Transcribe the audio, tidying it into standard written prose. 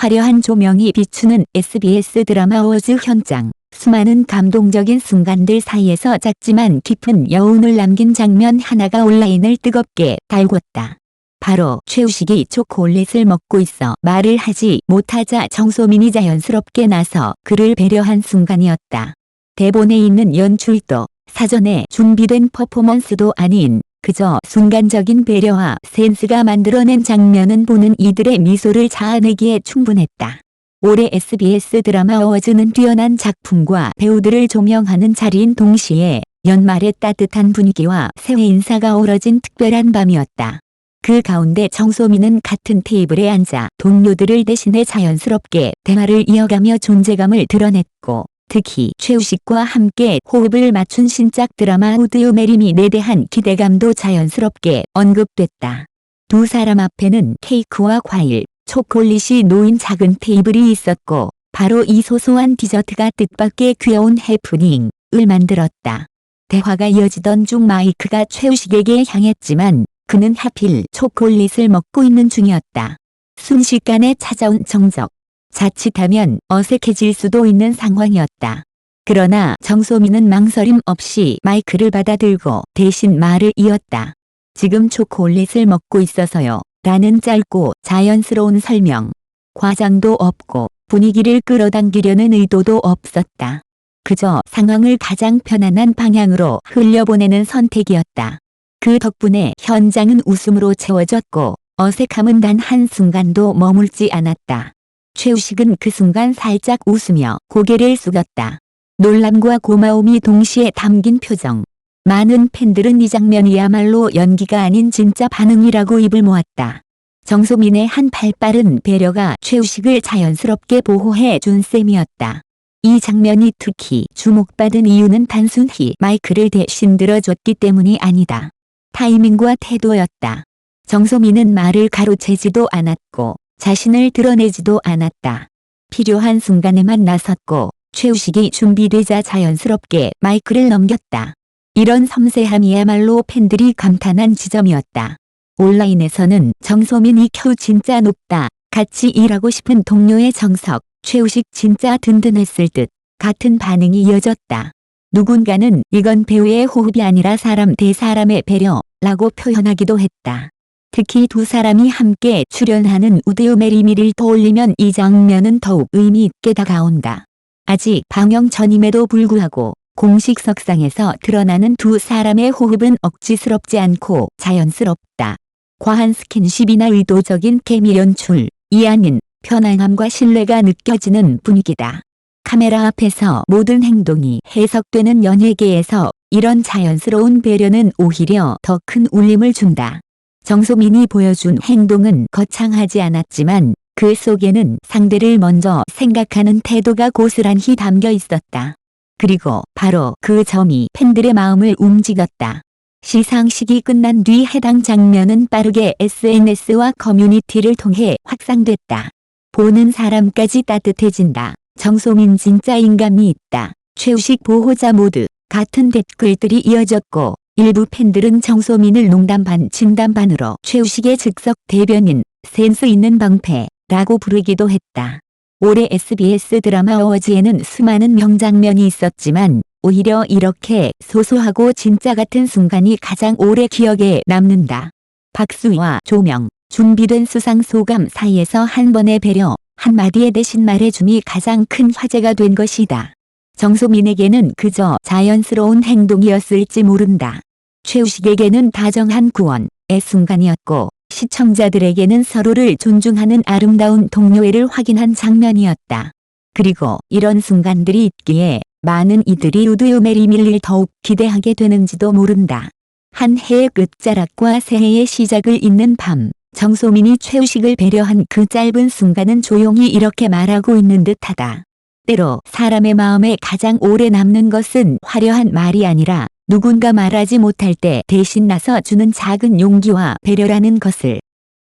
화려한 조명이 비추는 SBS 드라마 어워즈 현장. 수많은 감동적인 순간들 사이에서 작지만 깊은 여운을 남긴 장면 하나가 온라인을 뜨겁게 달궜다. 바로 최우식이 초콜릿을 먹고 있어 말을 하지 못하자 정소민이 자연스럽게 나서 그를 배려한 순간이었다. 대본에 있는 연출도 사전에 준비된 퍼포먼스도 아닌 그저 순간적인 배려와 센스가 만들어낸 장면은 보는 이들의 미소를 자아내기에 충분했다. 올해 SBS 드라마 어워즈는 뛰어난 작품과 배우들을 조명하는 자리인 동시에 연말의 따뜻한 분위기와 새해 인사가 어우러진 특별한 밤이었다. 그 가운데 정소민은 같은 테이블에 앉아 동료들을 대신해 자연스럽게 대화를 이어가며 존재감을 드러냈고 특히 최우식과 함께 호흡을 맞춘 신작 드라마 Would You Marry Me에 대한 기대감도 자연스럽게 언급됐다. 두 사람 앞에는 케이크와 과일, 초콜릿이 놓인 작은 테이블이 있었고 바로 이 소소한 디저트가 뜻밖의 귀여운 해프닝을 만들었다. 대화가 이어지던 중 마이크가 최우식에게 향했지만 그는 하필 초콜릿을 먹고 있는 중이었다. 순식간에 찾아온 정적. 자칫하면 어색해질 수도 있는 상황이었다. 그러나 정소민은 망설임 없이 마이크를 받아들고 대신 말을 이었다. 지금 초콜릿을 먹고 있어서요. 라는 짧고 자연스러운 설명. 과장도 없고 분위기를 끌어당기려는 의도도 없었다. 그저 상황을 가장 편안한 방향으로 흘려보내는 선택이었다. 그 덕분에 현장은 웃음으로 채워졌고 어색함은 단 한순간도 머물지 않았다. 최우식은 그 순간 살짝 웃으며 고개를 숙였다. 놀람과 고마움이 동시에 담긴 표정. 많은 팬들은 이 장면이야말로 연기가 아닌 진짜 반응이라고 입을 모았다. 정소민의 한 발빠른 배려가 최우식을 자연스럽게 보호해 준 셈이었다. 이 장면이 특히 주목받은 이유는 단순히 마이크를 대신 들어줬기 때문이 아니다. 타이밍과 태도였다. 정소민은 말을 가로채지도 않았고 자신을 드러내지도 않았다. 필요한 순간에만 나섰고 최우식이 준비되자 자연스럽게 마이크를 넘겼다. 이런 섬세함이야말로 팬들이 감탄한 지점이었다. 온라인에서는 정소민이 큐 진짜 높다. 같이 일하고 싶은 동료의 정석. 최우식 진짜 든든했을 듯 같은 반응이 이어졌다. 누군가는 이건 배우의 호흡이 아니라 사람 대 사람의 배려라고 표현하기도 했다. 특히 두 사람이 함께 출연하는 Would You Marry Me를 떠올리면 이 장면은 더욱 의미 있게 다가온다. 아직 방영 전임에도 불구하고 공식 석상에서 드러나는 두 사람의 호흡은 억지스럽지 않고 자연스럽다. 과한 스킨십이나 의도적인 케미 연출, 이 아닌 편안함과 신뢰가 느껴지는 분위기다. 카메라 앞에서 모든 행동이 해석되는 연예계에서 이런 자연스러운 배려는 오히려 더 큰 울림을 준다. 정소민이 보여준 행동은 거창하지 않았지만 그 속에는 상대를 먼저 생각하는 태도가 고스란히 담겨 있었다. 그리고 바로 그 점이 팬들의 마음을 움직였다. 시상식이 끝난 뒤 해당 장면은 빠르게 SNS와 커뮤니티를 통해 확산됐다. 보는 사람까지 따뜻해진다. 정소민 진짜 인감이 있다. 최우식 보호자 모두 같은 댓글들이 이어졌고 일부 팬들은 정소민을 농담 반 진담 반으로 최우식의 즉석 대변인, 센스 있는 방패라고 부르기도 했다. 올해 SBS 드라마 어워즈에는 수많은 명장면이 있었지만 오히려 이렇게 소소하고 진짜 같은 순간이 가장 오래 기억에 남는다. 박수와 조명, 준비된 수상 소감 사이에서 한 번의 배려, 한마디에 대신 말해줌이 가장 큰 화제가 된 것이다. 정소민에게는 그저 자연스러운 행동이었을지 모른다. 최우식에게는 다정한 구원의 순간이었고 시청자들에게는 서로를 존중하는 아름다운 동료애를 확인한 장면이었다. 그리고 이런 순간들이 있기에 많은 이들이 Would You Marry Me를 더욱 기대하게 되는지도 모른다. 한 해의 끝자락과 새해의 시작을 잇는 밤, 정소민이 최우식을 배려한 그 짧은 순간은 조용히 이렇게 말하고 있는 듯하다. 때로 사람의 마음에 가장 오래 남는 것은 화려한 말이 아니라 누군가 말하지 못할 때 대신 나서 주는 작은 용기와 배려라는 것을.